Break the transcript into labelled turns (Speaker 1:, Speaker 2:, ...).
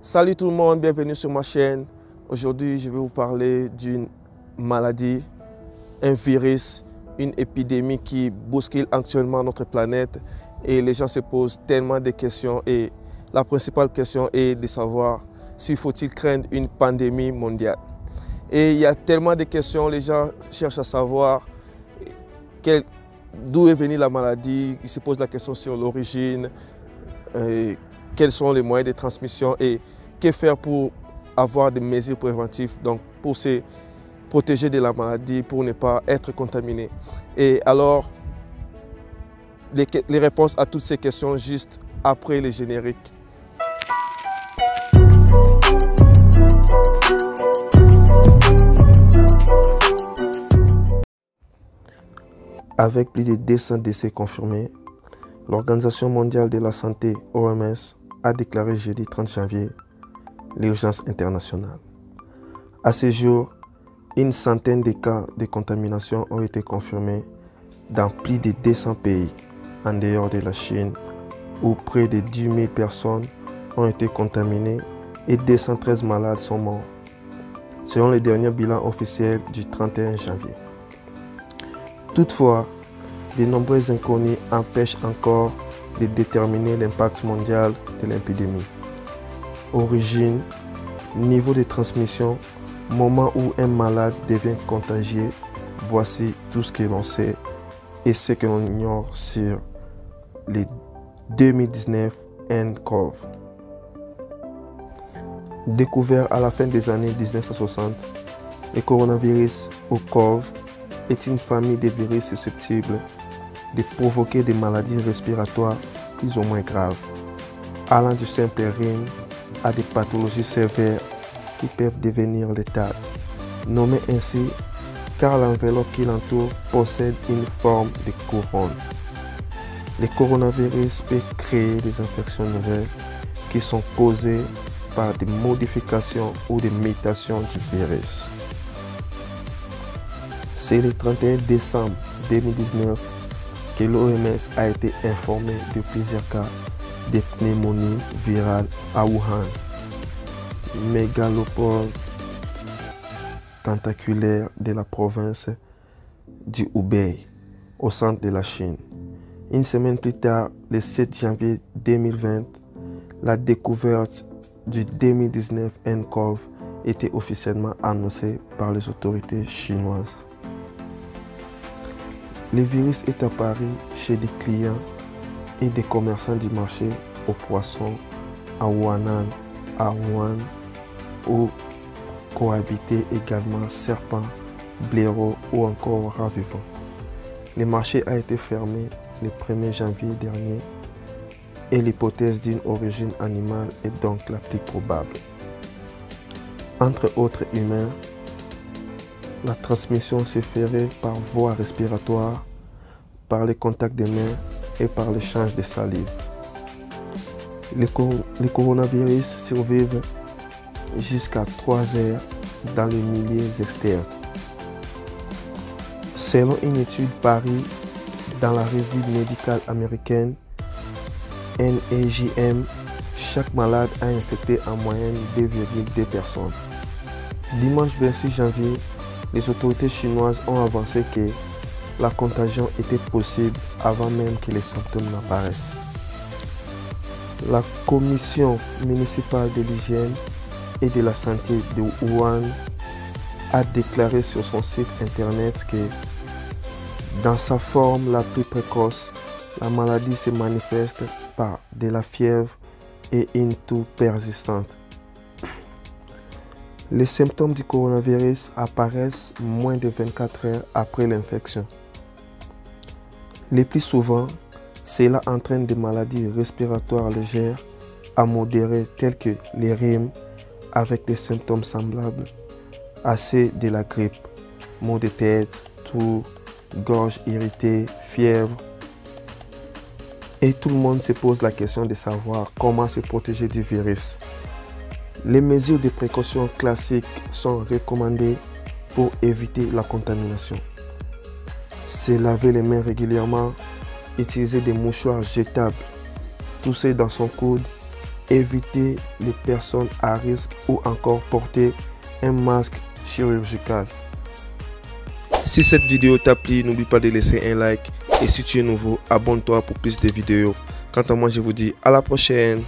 Speaker 1: Salut tout le monde, bienvenue sur ma chaîne. Aujourd'hui, je vais vous parler d'une maladie, un virus, une épidémie qui bouscule actuellement notre planète et les gens se posent tellement de questions et la principale question est de savoir s'il faut-il craindre une pandémie mondiale. Et il y a tellement de questions, les gens cherchent à savoir d'où est venue la maladie, ils se posent la question sur l'origine, quels sont les moyens de transmission et que faire pour avoir des mesures préventives, donc pour se protéger de la maladie, pour ne pas être contaminé. Et alors, les réponses à toutes ces questions juste après les génériques. Avec plus de 200 décès confirmés, l'Organisation mondiale de la santé, OMS, a déclaré jeudi 30 janvier l'urgence internationale. À ce jour, une centaine de cas de contamination ont été confirmés dans plus de 200 pays en dehors de la Chine, où près de 10 000 personnes ont été contaminées et 213 malades sont morts, selon le dernier bilan officiel du 31 janvier. Toutefois, de nombreux inconnus empêchent encore de déterminer l'impact mondial de l'épidémie. Origine, niveau de transmission, moment où un malade devient contagieux, voici tout ce que l'on sait et ce que l'on ignore sur les 2019 nCoV. Découvert à la fin des années 1960, le coronavirus ou CoV est une famille de virus susceptibles de provoquer des maladies respiratoires plus ou moins graves, allant du simple rhume à des pathologies sévères qui peuvent devenir létales, nommées ainsi car l'enveloppe qui l'entoure possède une forme de couronne. Le coronavirus peut créer des infections nouvelles qui sont causées par des modifications ou des mutations du virus. C'est le 31 décembre 2019 que l'OMS a été informée de plusieurs cas de pneumonie virale à Wuhan, mégalopole tentaculaire de la province du Hubei, au centre de la Chine. Une semaine plus tard, le 7 janvier 2020, la découverte du 2019 nCoV était officiellement annoncée par les autorités chinoises. Le virus est apparu chez des clients et des commerçants du marché aux poissons à Wuhan, où cohabitaient également serpents, blaireaux ou encore rats vivants. Le marché a été fermé le 1er janvier dernier et l'hypothèse d'une origine animale est donc la plus probable. Entre autres humains, la transmission se ferait par voie respiratoire, par le contact des mains et par l'échange de salive. Les coronavirus survivent jusqu'à 3 heures dans les milieux externes. Selon une étude parue dans la revue médicale américaine NEJM, chaque malade a infecté en moyenne 2,2 personnes. Dimanche 26 janvier, les autorités chinoises ont avancé que la contagion était possible avant même que les symptômes n'apparaissent. La commission municipale de l'hygiène et de la santé de Wuhan a déclaré sur son site internet que dans sa forme la plus précoce, la maladie se manifeste par de la fièvre et une toux persistante. Les symptômes du coronavirus apparaissent moins de 24 heures après l'infection. Le plus souvent, cela entraîne des maladies respiratoires légères à modérées telles que les rhumes avec des symptômes semblables à ceux de la grippe, maux de tête, toux, gorge irritée, fièvre. Et tout le monde se pose la question de savoir comment se protéger du virus. Les mesures de précaution classiques sont recommandées pour éviter la contamination. Se laver les mains régulièrement, utiliser des mouchoirs jetables, tousser dans son coude éviter les personnes à risque ou encore porter un masque chirurgical. Si cette vidéo t'a plu, n'oublie pas de laisser un like et si tu es nouveau, abonne-toi pour plus de vidéos. Quant à moi, je vous dis à la prochaine.